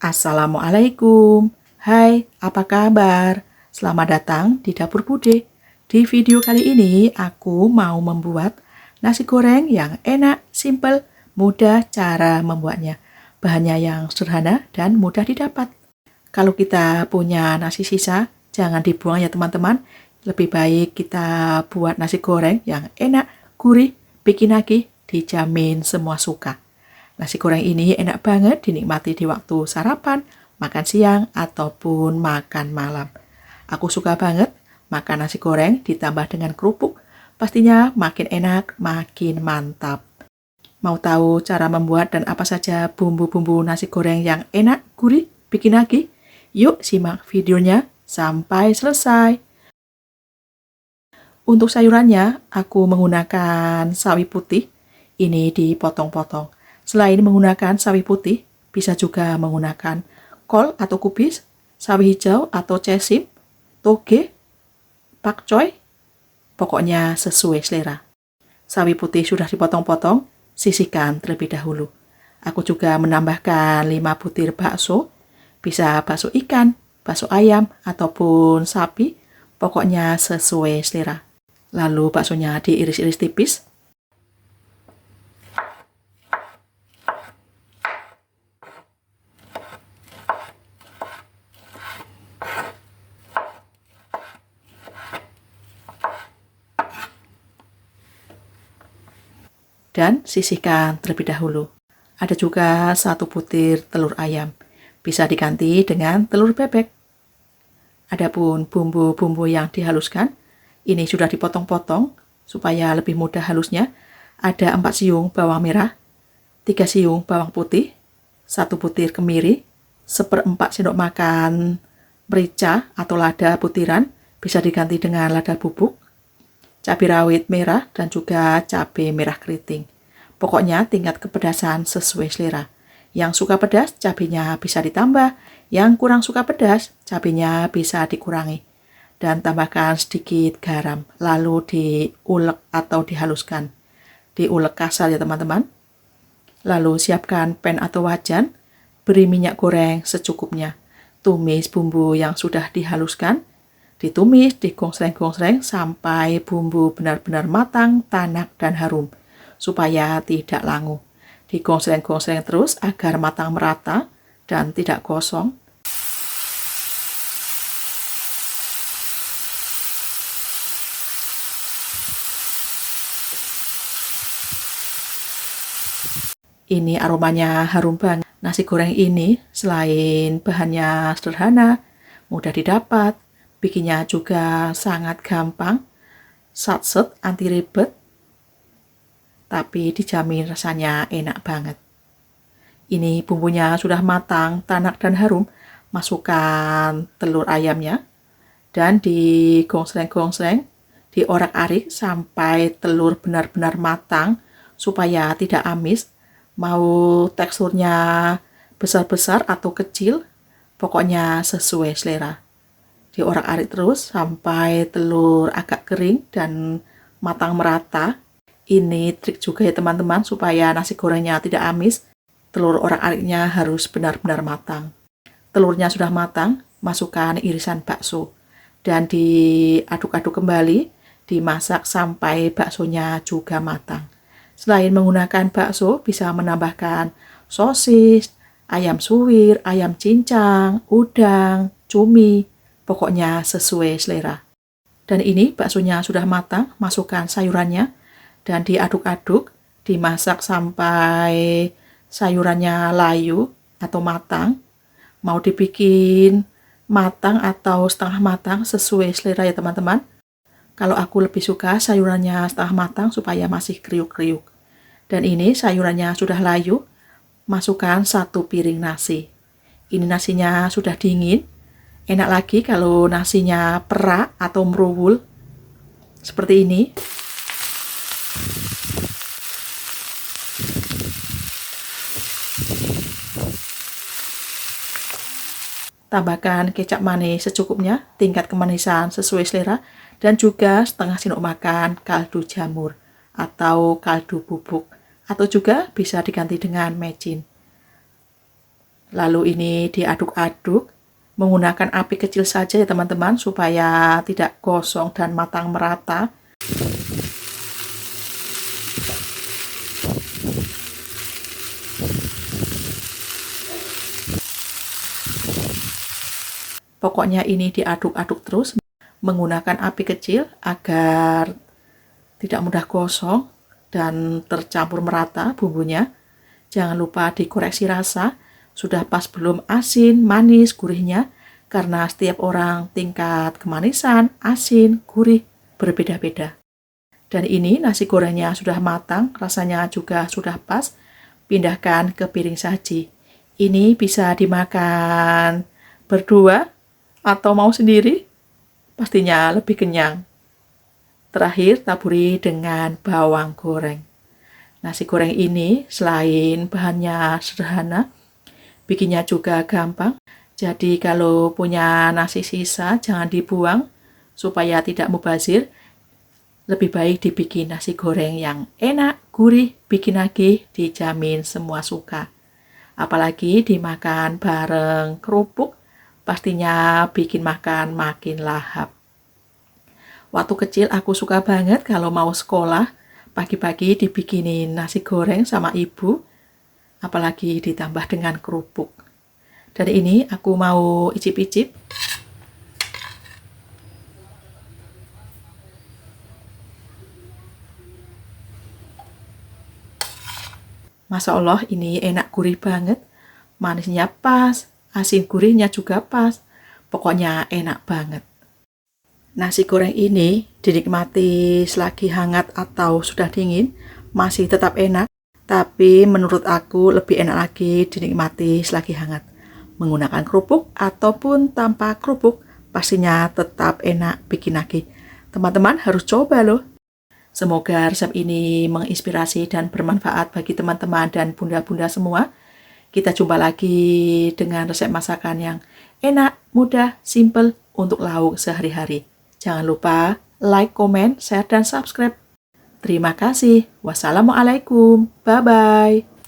Assalamualaikum. Hai, apa kabar? Selamat datang di Dapur Bude. Di video kali ini aku mau membuat nasi goreng yang enak, simple, mudah cara membuatnya. Bahannya yang sederhana dan mudah didapat. Kalau kita punya nasi sisa, jangan dibuang ya teman-teman. Lebih baik kita buat nasi goreng yang enak, gurih, bikin lagi, dijamin semua suka. Nasi goreng ini enak banget dinikmati di waktu sarapan, makan siang, ataupun makan malam. Aku suka banget makan nasi goreng ditambah dengan kerupuk. Pastinya makin enak, makin mantap. Mau tahu cara membuat dan apa saja bumbu-bumbu nasi goreng yang enak, gurih, bikin lagi? Yuk simak videonya sampai selesai. Untuk sayurannya, aku menggunakan sawi putih. Ini dipotong-potong. Selain menggunakan sawi putih, bisa juga menggunakan kol atau kubis, sawi hijau atau cesim, toge, pakcoy, pokoknya sesuai selera. Sawi putih sudah dipotong-potong, sisihkan terlebih dahulu. Aku juga menambahkan 5 butir bakso, bisa bakso ikan, bakso ayam, ataupun sapi, pokoknya sesuai selera. Lalu baksonya diiris-iris tipis. Dan sisihkan terlebih dahulu. Ada juga 1 butir telur ayam. Bisa diganti dengan telur bebek. Adapun bumbu-bumbu yang dihaluskan, ini sudah dipotong-potong supaya lebih mudah halusnya. Ada 4 siung bawang merah, 3 siung bawang putih, 1 butir kemiri, 1/4 sendok makan merica atau lada butiran, bisa diganti dengan lada bubuk, cabai rawit merah, dan juga cabai merah keriting. Pokoknya tingkat kepedasan sesuai selera. Yang suka pedas, cabainya bisa ditambah. Yang kurang suka pedas, cabainya bisa dikurangi. Dan tambahkan sedikit garam, lalu diulek atau dihaluskan. Diulek kasar ya teman-teman. Lalu siapkan pan atau wajan, beri minyak goreng secukupnya. Tumis bumbu yang sudah dihaluskan, ditumis, digonsreng-gonsreng sampai bumbu benar-benar matang, tanak, dan harum, supaya tidak langu. Digonsreng-gonsreng terus agar matang merata dan tidak gosong. Ini aromanya harum banget. Nasi goreng ini selain bahannya sederhana, mudah didapat, bikinnya juga sangat gampang, satset, anti ribet, tapi dijamin rasanya enak banget. Ini bumbunya sudah matang, tanak, dan harum. Masukkan telur ayamnya dan digonsreng-gonsreng, diorak-arik sampai telur benar-benar matang supaya tidak amis. Mau teksturnya besar-besar atau kecil, pokoknya sesuai selera. Diorak-arik terus sampai telur agak kering dan matang merata. Ini trik juga ya teman-teman supaya nasi gorengnya tidak amis. Telur orak-ariknya harus benar-benar matang. Telurnya sudah matang, masukkan irisan bakso dan diaduk-aduk kembali, dimasak sampai baksonya juga matang. Selain menggunakan bakso, bisa menambahkan sosis, ayam suwir, ayam cincang, udang, cumi, pokoknya sesuai selera. Dan ini baksonya sudah matang, masukkan sayurannya dan diaduk-aduk, dimasak sampai sayurannya layu atau matang. Mau dibikin matang atau setengah matang sesuai selera ya teman-teman. Kalau aku lebih suka sayurannya setengah matang supaya masih kriuk-kriuk. Dan ini sayurannya sudah layu, masukkan 1 piring nasi. Ini nasinya sudah dingin. Enak lagi kalau nasinya perak atau meruwul seperti ini. Tambahkan kecap manis secukupnya, tingkat kemanisan sesuai selera, dan juga setengah sendok makan kaldu jamur atau kaldu bubuk, atau juga bisa diganti dengan mecin. Lalu ini diaduk-aduk menggunakan api kecil saja ya teman-teman, supaya tidak gosong dan matang merata. Pokoknya ini diaduk-aduk terus menggunakan api kecil agar tidak mudah gosong dan tercampur merata bumbunya. Jangan lupa dikoreksi rasa, sudah pas belum asin, manis, gurihnya, karena setiap orang tingkat kemanisan, asin, gurih berbeda-beda. Dan ini nasi gorengnya sudah matang, rasanya juga sudah pas. Pindahkan ke piring saji. Ini bisa dimakan berdua atau mau sendiri, pastinya lebih kenyang. Terakhir, taburi dengan bawang goreng. Nasi goreng ini selain bahannya sederhana, bikinnya juga gampang. Jadi kalau punya nasi sisa, jangan dibuang supaya tidak mubazir. Lebih baik dibikin nasi goreng yang enak, gurih, bikin lagi, dijamin semua suka. Apalagi dimakan bareng kerupuk, pastinya bikin makan makin lahap. Waktu kecil aku suka banget kalau mau sekolah, pagi-pagi dibikinin nasi goreng sama ibu, apalagi ditambah dengan kerupuk. Dan ini aku mau icip-icip. Masya Allah, ini enak gurih banget. Manisnya pas, asin gurihnya juga pas. Pokoknya enak banget. Nasi goreng ini dinikmati selagi hangat atau sudah dingin, masih tetap enak. Tapi menurut aku lebih enak lagi dinikmati selagi hangat. Menggunakan kerupuk ataupun tanpa kerupuk, pastinya tetap enak bikin lagi. Teman-teman harus coba loh. Semoga resep ini menginspirasi dan bermanfaat bagi teman-teman dan bunda-bunda semua. Kita jumpa lagi dengan resep masakan yang enak, mudah, simple untuk lauk sehari-hari. Jangan lupa like, komen, share, dan subscribe. Terima kasih. Wassalamualaikum. Bye-bye.